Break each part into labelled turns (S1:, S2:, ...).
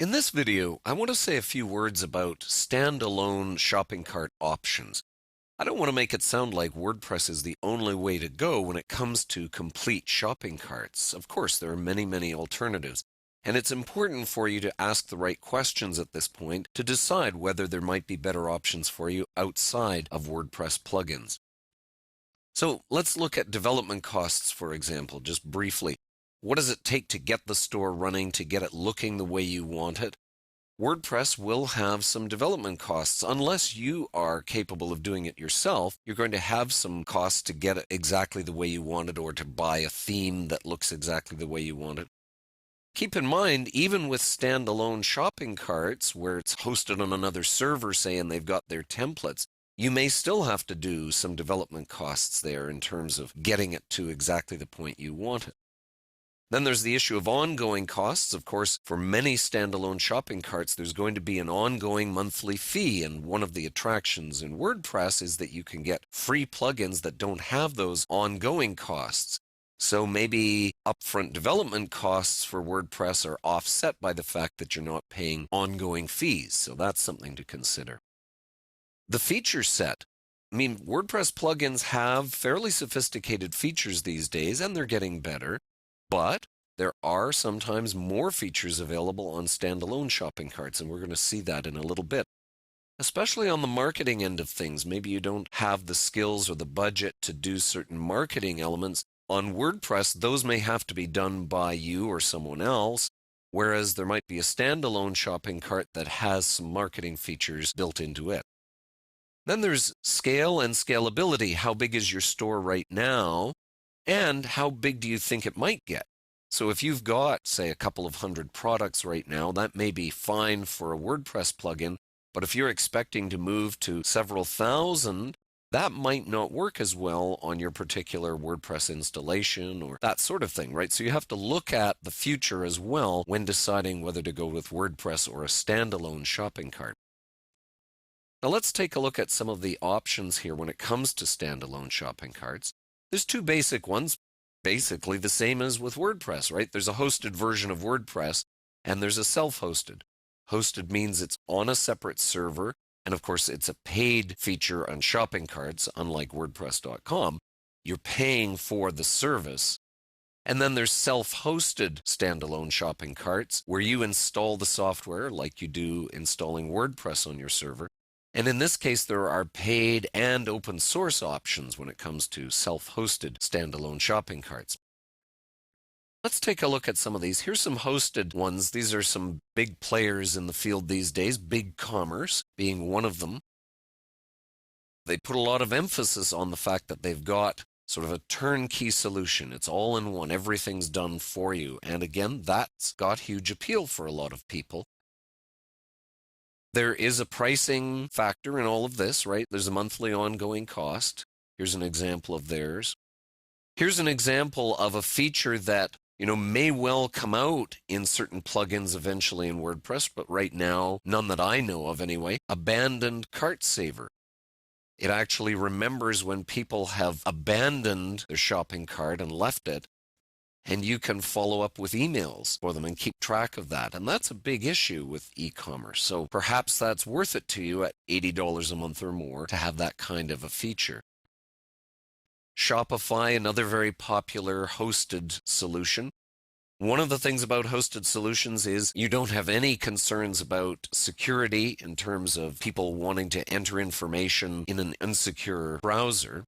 S1: In this video, I want to say a few words about standalone shopping cart options. I don't want to make it sound like WordPress is the only way to go when it comes to complete shopping carts. Of course, there are many alternatives, and it's important for you to ask the right questions at this point to decide whether there might be better options for you outside of WordPress plugins. So let's look at development costs, for example, just briefly. What does it take to get the store running, to get it looking the way you want it? WordPress will have some development costs. Unless you are capable of doing it yourself, you're going to have some costs to get it exactly the way you want it or to buy a theme that looks exactly the way you want it. Keep in mind, even with standalone shopping carts, where it's hosted on another server, say, and they've got their templates, you may still have to do some development costs there in terms of getting it to exactly the point you want it. Then there's the issue of ongoing costs. Of course, for many standalone shopping carts, there's going to be an ongoing monthly fee. And one of the attractions in WordPress is that you can get free plugins that don't have those ongoing costs. So maybe upfront development costs for WordPress are offset by the fact that you're not paying ongoing fees. So that's something to consider. The feature set. WordPress plugins have fairly sophisticated features these days, and they're getting better. But there are sometimes more features available on standalone shopping carts, and we're going to see that in a little bit. Especially on the marketing end of things, maybe you don't have the skills or the budget to do certain marketing elements. On WordPress, those may have to be done by you or someone else, whereas there might be a standalone shopping cart that has some marketing features built into it. Then there's scale and scalability. How big is your store right now? And how big do you think it might get? So if you've got, say, a couple of hundred products right now, that may be fine for a WordPress plugin. But if you're expecting to move to several thousand, that might not work as well on your particular WordPress installation or that sort of thing, right? So you have to look at the future as well when deciding whether to go with WordPress or a standalone shopping cart. Now let's take a look at some of the options here when it comes to standalone shopping carts. There's two basic ones, basically the same as with WordPress, right? There's a hosted version of WordPress, and there's a self-hosted. Hosted means it's on a separate server, and of course it's a paid feature on shopping carts, unlike WordPress.com. You're paying for the service. And then there's self-hosted standalone shopping carts, where you install the software like you do installing WordPress on your server. And in this case, there are paid and open source options when it comes to self-hosted standalone shopping carts. Let's take a look at some of these. Here's some hosted ones. These are some big players in the field these days, BigCommerce being one of them. They put a lot of emphasis on the fact that they've got sort of a turnkey solution. It's all in one. Everything's done for you. And again, that's got huge appeal for a lot of people. There is a pricing factor in all of this, right? There's a monthly ongoing cost. Here's an example of theirs. Here's an example of a feature that, may well come out in certain plugins eventually in WordPress, but right now, none that I know of anyway, Abandoned Cart Saver. It actually remembers when people have abandoned their shopping cart and left it, and you can follow up with emails for them and keep track of that. And that's a big issue with e-commerce. So perhaps that's worth it to you at $80 a month or more to have that kind of a feature. Shopify, another very popular hosted solution. One of the things about hosted solutions is you don't have any concerns about security in terms of people wanting to enter information in an insecure browser.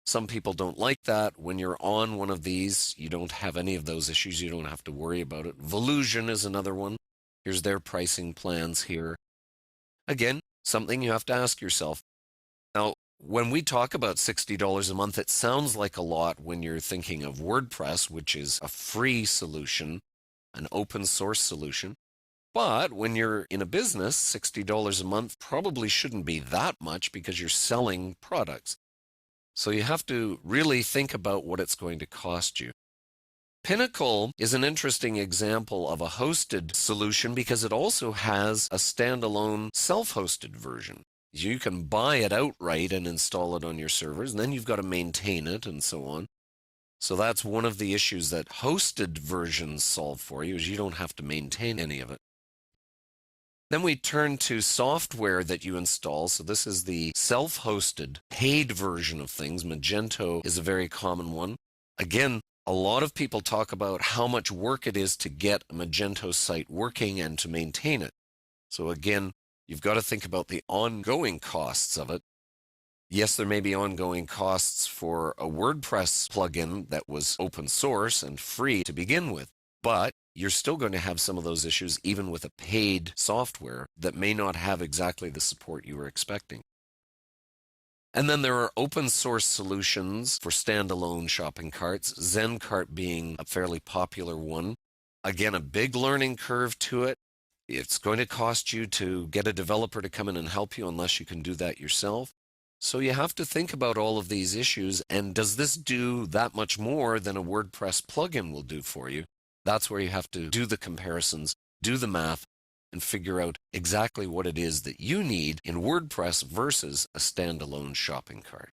S1: Some people don't like that. When you're on one of these, you don't have any of those issues. You don't have to worry about it. Volusion is another one. Here's their pricing plans here. Again, something you have to ask yourself. Now, when we talk about $60 a month, it sounds like a lot when you're thinking of WordPress, which is a free solution, an open source solution. But when you're in a business, $60 a month probably shouldn't be that much because you're selling products. So you have to really think about what it's going to cost you. Pinnacle is an interesting example of a hosted solution because it also has a standalone self-hosted version. You can buy it outright and install it on your servers, and then you've got to maintain it and so on. So that's one of the issues that hosted versions solve for you, is you don't have to maintain any of it. Then we turn to software that you install. So this is the self-hosted paid version of things. Magento is a very common one. Again, a lot of people talk about how much work it is to get a Magento site working and to maintain it. So again, you've got to think about the ongoing costs of it. Yes, there may be ongoing costs for a WordPress plugin that was open source and free to begin with, but you're still going to have some of those issues even with a paid software that may not have exactly the support you were expecting. And then there are open source solutions for standalone shopping carts, ZenCart being a fairly popular one. Again, a big learning curve to it. It's going to cost you to get a developer to come in and help you unless you can do that yourself. So you have to think about all of these issues, and does this do that much more than a WordPress plugin will do for you? That's where you have to do the comparisons, do the math, and figure out exactly what it is that you need in WordPress versus a standalone shopping cart.